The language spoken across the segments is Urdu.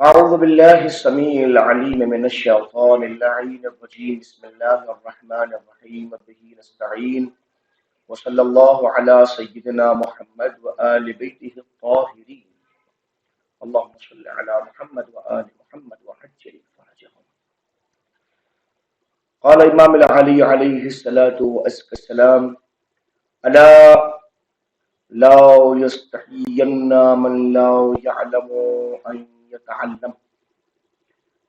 أعوذ بالله السميع العليم من الشيطان اللعين الرجيم بسم الله الرحمن الرحيم به نستعين وصلى الله على سيدنا محمد وآل بيته الطاهرين اللهم صل على محمد وآل محمد وعجل فرجهم. قال إمام العلي عليه الصلاة وأزكى السلام: ألا لا يستحين من لا يعلم أن يتعلم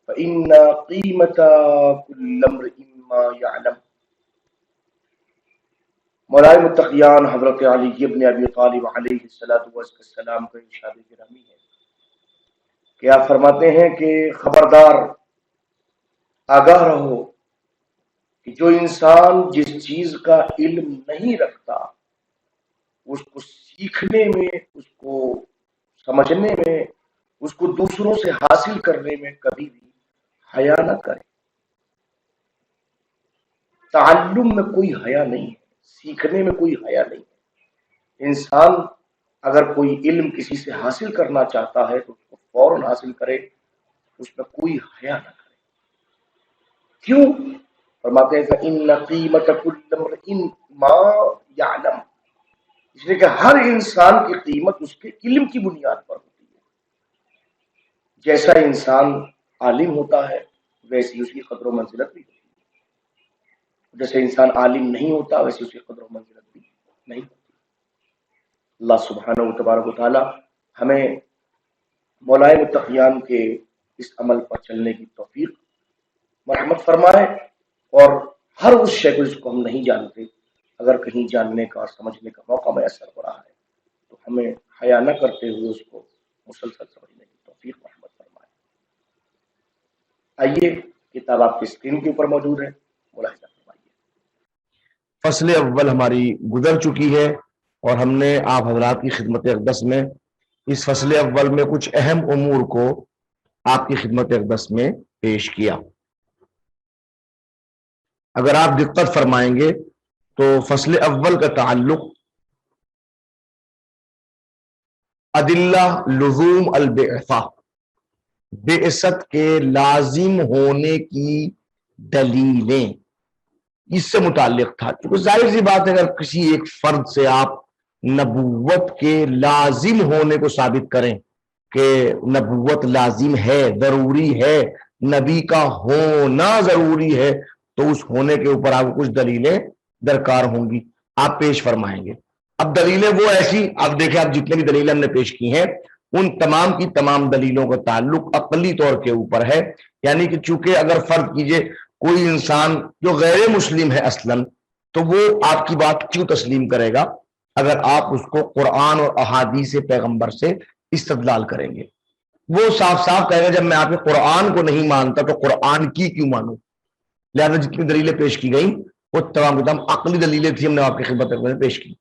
فإن قیمت کل امرئ ما يعلم. مولانا متقیان حضرت علی ابن ابی طالب علیہ السلام کا ارشاد گرامی ہے کہ آپ فرماتے ہیں کہ خبردار، آگاہ رہو کہ جو انسان جس چیز کا علم نہیں رکھتا اس کو سیکھنے میں، اس کو سمجھنے میں، اس کو دوسروں سے حاصل کرنے میں کبھی بھی حیا نہ کرے. تعلم میں کوئی حیا نہیں ہے، سیکھنے میں کوئی حیا نہیں ہے. انسان اگر کوئی علم کسی سے حاصل کرنا چاہتا ہے تو اس کو فوراً حاصل کرے، اس میں کوئی حیا نہ کرے. کیوں؟ فرماتے ہیں فَإِنَّ قِيمَةَ كُلِّ امْرِئٍ مَا يَعْلَمُ، اس لیے کہ ہر انسان کی قیمت اس کے علم کی بنیاد پر ہوتی ہے. جیسا انسان عالم ہوتا ہے ویسی اس کی قدر و منزلت بھی ہوتی ہے، جیسے انسان عالم نہیں ہوتا ویسے اس کی قدر و منزلت بھی نہیں ہوتی. اللہ سبحانہ و تبارک و تعالی ہمیں مولائے متقیان کے اس عمل پر چلنے کی توفیق مرحمت فرمائے، اور ہر اس شے کو جس کو ہم نہیں جانتے اگر کہیں جاننے کا اور سمجھنے کا موقع میسر ہو رہا ہے تو ہمیں حیا نہ کرتے ہوئے اس کو مسلسل سمجھنے کی توفیق مرحمت فرمائے. آئیے، کتاب آپ کی اسکرین کے اوپر موجود ہے، ملاحظہ فرمائیے. فصل اول ہماری گزر چکی ہے اور ہم نے آپ حضرات کی خدمت اقدس میں اس فصل اول میں کچھ اہم امور کو آپ کی خدمت اقدس میں پیش کیا. اگر آپ دقت فرمائیں گے تو فصل اول کا تعلق ادلہ لزوم البعثہ، بعثت کے لازم ہونے کی دلیلیں، اس سے متعلق تھا. کیونکہ ظاہر سی بات ہے اگر کسی ایک فرد سے آپ نبوت کے لازم ہونے کو ثابت کریں کہ نبوت لازم ہے، ضروری ہے، نبی کا ہونا ضروری ہے، تو اس ہونے کے اوپر آپ کو کچھ دلیلیں درکار ہوں گی، آپ پیش فرمائیں گے. اب دلیلیں وہ ایسی، آپ دیکھیں آپ جتنے بھی دلیلیں ہم نے پیش کی ہیں ان تمام کی تمام دلیلوں کا تعلق عقلی طور کے اوپر ہے. یعنی کہ چونکہ اگر فرض کیجئے کوئی انسان جو غیر مسلم ہے اصلاً، تو وہ آپ کی بات کیوں تسلیم کرے گا اگر آپ اس کو قرآن اور احادیث پیغمبر سے استدلال کریں گے؟ وہ صاف صاف کہے گا جب میں آپ کے قرآن کو نہیں مانتا تو قرآن کی کیوں مانوں. لہذا جتنی دلیلیں پیش کی گئیں وہ تمام تمام عقلی دلیلیں تھیں، ہم نے آپ کی خدمت میں پیش کی.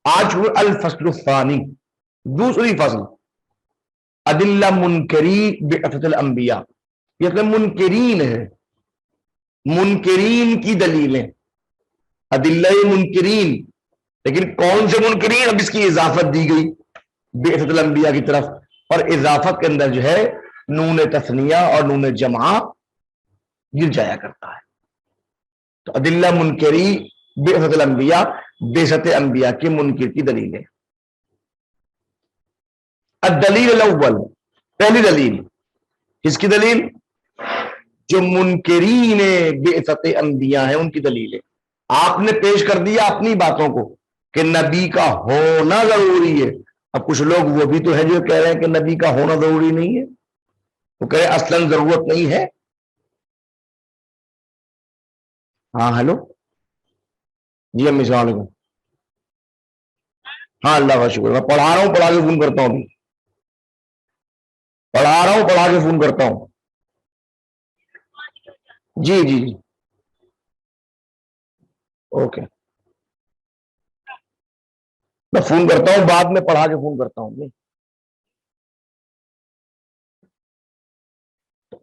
آج ہوئے الفصل الثانی، دوسری فصل، ادلہ منکری بعثۃ الانبیاء. یہ کہ منکرین ہے، منکرین کی دلیلیں، ادلہ منکرین. لیکن کون سے منکرین؟ اب اس کی اضافت دی گئی بعثۃ الانبیاء کی طرف، اور اضافت کے اندر جو ہے نون تثنیہ اور نون جمع گر جایا کرتا ہے. تو ادلہ منکری بعثۃ الانبیاء، بعثت انبیاء کے منکر کی دلیلیں. الدلیل الاول، پہلی دلیل، کس کی دلیل؟ جو منکرین بعثت انبیاء ہیں ان کی دلیلیں. آپ نے پیش کر دیا اپنی باتوں کو کہ نبی کا ہونا ضروری ہے. اب کچھ لوگ وہ بھی تو ہے جو کہہ رہے ہیں کہ نبی کا ہونا ضروری نہیں ہے، وہ کہہ رہے ہیں اصلاً ضرورت نہیں ہے. ہاں ہیلو جی امی السلام علیکم. ہاں اللہ کا شکر، میں پڑھا رہا ہوں، پڑھا کے فون کرتا ہوں، پڑھا رہا ہوں، پڑھا کے فون کرتا ہوں. جی جی جی اوکے، میں فون کرتا ہوں، بعد میں پڑھا کے فون کرتا ہوں.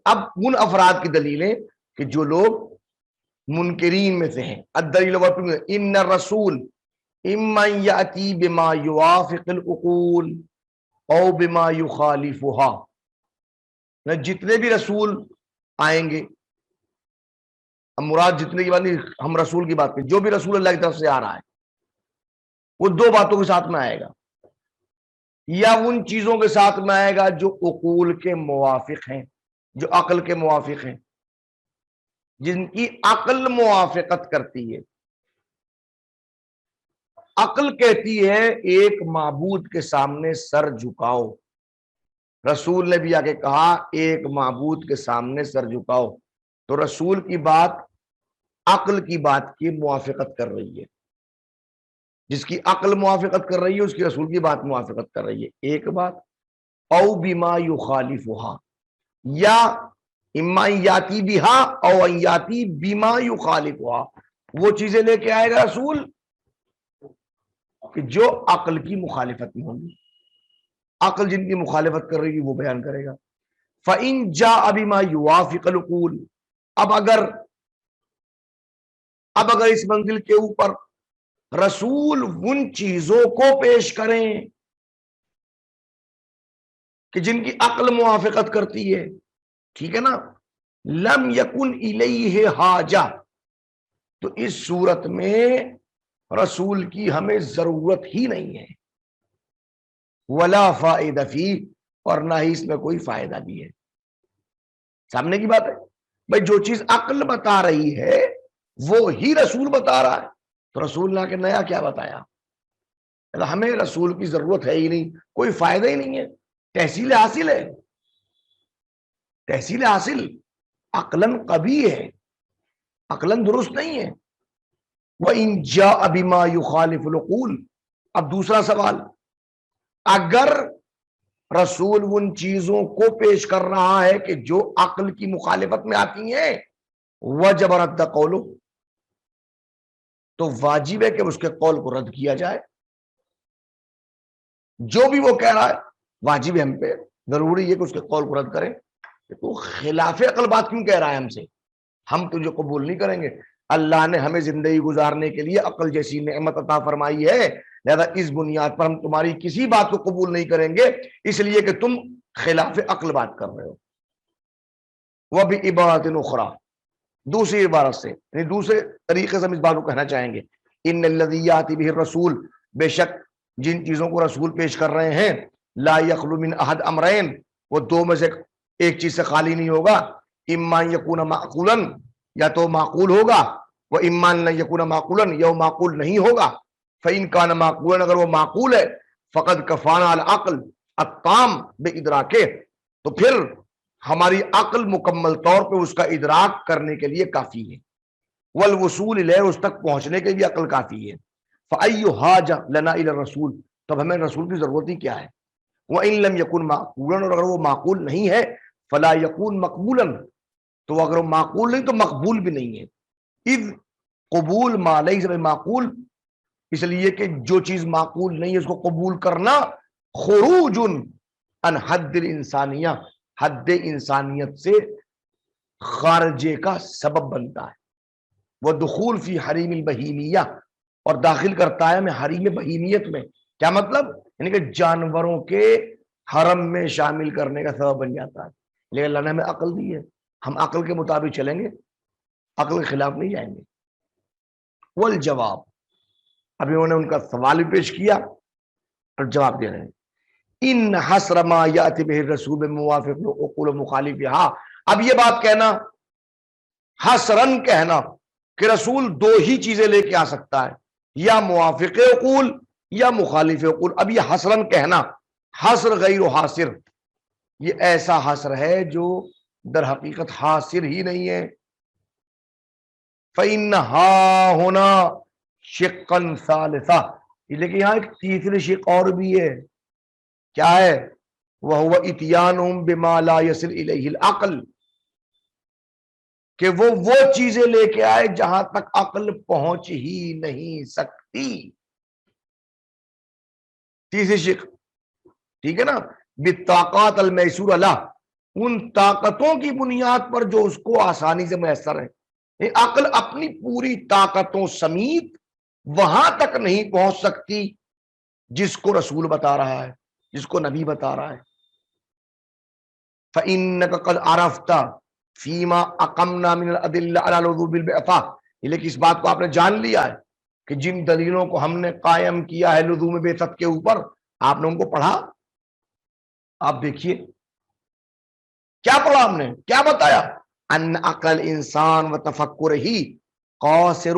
اب ان افراد کی دلیلیں کہ جو لوگ منکرین میں سے ہیں. الدلیل ان الرسول اما یاتی بما یوافق العقول او بما یخالفها. جتنے بھی رسول آئیں گے، اب مراد جتنے کی بات نہیں، ہم رسول کی بات کریں، جو بھی رسول اللہ کی طرف سے آ رہا ہے وہ دو باتوں کے ساتھ میں آئے گا، یا ان چیزوں کے ساتھ میں آئے گا جو عقول کے موافق ہیں، جو عقل کے موافق ہیں، جن کی عقل موافقت کرتی ہے۔ عقل کہتی ہے ایک معبود کے سامنے سر جھکاؤ، رسول نے بھی آگے کہا ایک معبود کے سامنے سر جھکاؤ، تو رسول کی بات عقل کی بات کی موافقت کر رہی ہے، جس کی عقل موافقت کر رہی ہے اس کی رسول کی بات موافقت کر رہی ہے، ایک بات۔ او بما یخالفھا، یا اما یاتی بہا او یاتی بما یخالفھا، وہ چیزیں لے کے آئے گا رسول کہ جو عقل کی مخالفت میں ہوں گی، عقل جن کی مخالفت کر رہی ہے وہ بیان کرے گا۔ فَإِن جَاءَ بِمَا يُوَافِقُ الْعُقُولَ، اب اگر اس منزل کے اوپر رسول ان چیزوں کو پیش کریں کہ جن کی عقل موافقت کرتی ہے، ٹھیک ہے نا، لم یکن الیہ حاجہ، تو اس صورت میں رسول کی ہمیں ضرورت ہی نہیں ہے، ولا فائدہ فی، اور نہ ہی اس میں کوئی فائدہ بھی ہے۔ سامنے کی بات ہے بھائی، جو چیز عقل بتا رہی ہے وہ ہی رسول بتا رہا ہے، تو رسول نے کہ نیا کیا بتایا، ہمیں رسول کی ضرورت ہے ہی نہیں، کوئی فائدہ ہی نہیں ہے، تحصیل حاصل ہے، تحصیل حاصل عقلاً قبیح ہے، عقلاً درست نہیں ہے۔ وَإِن جَاءَ بِمَا يُخَالِفُ الْعُقُولَ، اب دوسرا سوال، اگر رسول ان چیزوں کو پیش کر رہا ہے کہ جو عقل کی مخالفت میں آتی ہیں، وجب رد قولہ، تو واجب ہے کہ اس کے قول کو رد کیا جائے، جو بھی وہ کہہ رہا ہے واجب ہے ہم پہ، ضروری ہے کہ اس کے قول کو رد کریں، کہ تو خلاف عقل بات کیوں کہہ رہا ہے ہم سے، ہم تجھے قبول نہیں کریں گے، اللہ نے ہمیں زندگی گزارنے کے لیے عقل جیسی نعمت عطا فرمائی ہے، لہذا اس بنیاد پر ہم تمہاری کسی بات کو قبول نہیں کریں گے، اس لیے کہ تم خلاف عقل بات کر رہے ہو۔ وہ بھی عبارت اخری، دوسری عبارت سے، یعنی دوسرے طریقے سے ہم اس بات کو کہنا چاہیں گے، ان الذی یاتی بہ الرسول، بے شک جن چیزوں کو رسول پیش کر رہے ہیں، لا یخلو من احد امرین، وہ دو میں سے ایک چیز سے خالی نہیں ہوگا، اما یکون معقولا، یا تو معقول ہوگا، وہ اما نہ یکون معقولا، یا وہ معقول نہیں ہوگا، فإن کان معقولا، اگر وہ معقول ہے، فقد کفانا العقل التام بادراکہ، تو پھر ہماری عقل مکمل طور پہ اس کا ادراک کرنے کے لیے کافی ہے، والوصول الیہ، اس تک پہنچنے کے لیے عقل کافی ہے، فأی حاجہ لنا الی الرسول، تب ہمیں رسول کی ضرورت ہی کیا ہے، وإن لم یکن معقولا، اور اگر وہ معقول نہیں ہے، فلا یکون مقبولا، تو اگر وہ معقول نہیں تو مقبول بھی نہیں ہے، اذ قبول ما لیس بمعقول، اس لیے کہ جو چیز معقول نہیں ہے اس کو قبول کرنا خروج عن حد الانسانیہ، حد انسانیت سے خارجے کا سبب بنتا ہے، وہ دخول فی حریم البہیمیہ، اور داخل کرتا ہے ہمیں حریم بہیمیت میں، کیا مطلب، یعنی کہ جانوروں کے حرم میں شامل کرنے کا سبب بن جاتا ہے، لیکن اللہ نے ہمیں عقل دی ہے، ہم عقل کے مطابق چلیں گے، عقل کے خلاف نہیں جائیں گے۔ والجواب، ابھی انہوں نے ان کا سوال بھی پیش کیا اور جواب دے رہے ہیں، ان حسر ما یاتی بہ الرسول موافق عقول مخالفہا، اب یہ بات کہنا، حسرن کہنا کہ رسول دو ہی چیزیں لے کے آ سکتا ہے، یا موافق عقول یا مخالف عقول، اب یہ حسرن کہنا، حسر غیر حاصر، یہ ایسا حسر ہے جو در حقیقت حاصر ہی نہیں ہے، فَإِنَّهَا هُنَا شِقًّا ثَالِثًا، لیکن یہاں ایک تیسری شق اور بھی ہے، کیا ہے، وَهُوَ إِتْيَانُهُمْ بِمَا لَا يَصِلُ إِلَيْهِ الْعَقْلُ، کہ وہ چیزیں لے کے آئے جہاں تک عقل پہنچ ہی نہیں سکتی، تیسری شق، ٹھیک ہے نا، بالطاقات المیسور لہ، ان طاقتوں کی بنیاد پر جو اس کو آسانی سے میسر ہے، عقل اپنی پوری طاقتوں سمیت وہاں تک نہیں پہنچ سکتی جس کو رسول بتا رہا ہے، جس کو نبی بتا رہا ہے، فَإِنَّكَ قَدْ عَرَفْتَ فِيمَا أَقَمْنَا مِنَ الْأَدِلَّةِ عَلَى الْوُضُوءِ بِالْبِعْثَةِ، لیکن اس بات کو آپ نے جان لیا ہے کہ جن دلیلوں کو ہم نے قائم کیا ہے لزوم بعثت کے اوپر، آپ نے ان کو پڑھا؟ آپ دیکھیے کیا پڑھا ہم نے، کیا بتایا؟ ان عقل انسان و تفکر ہی قاصر،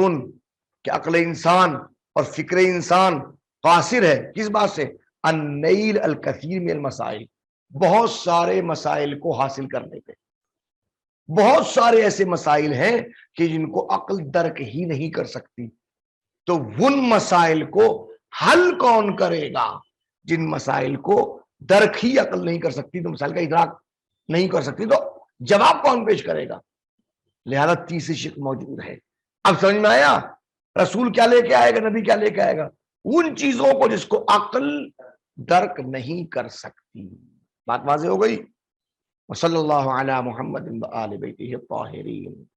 کہ عقل انسان اور فکر انسان قاصر ہے کس بات سے؟ ان نیل الکثیر من المسائل، بہت سارے مسائل کو حاصل کرنے پہ۔ بہت سارے ایسے مسائل ہیں کہ جن کو عقل درک ہی نہیں کر سکتی، تو ان مسائل کو حل کون کرے گا؟ جن مسائل کو درک ہی عقل نہیں کر سکتی، تو مسائل کا ادراک نہیں کر سکتی، تو جواب کون پیش کرے گا؟ لہذا تیسری شق موجود ہے۔ اب سمجھ میں آیا رسول کیا لے کے آئے گا، نبی کیا لے کے آئے گا؟ ان چیزوں کو جس کو عقل درک نہیں کر سکتی۔ بات واضح ہو گئی؟ وصلی اللہ علی محمد وآل بیتہ الطاہرین۔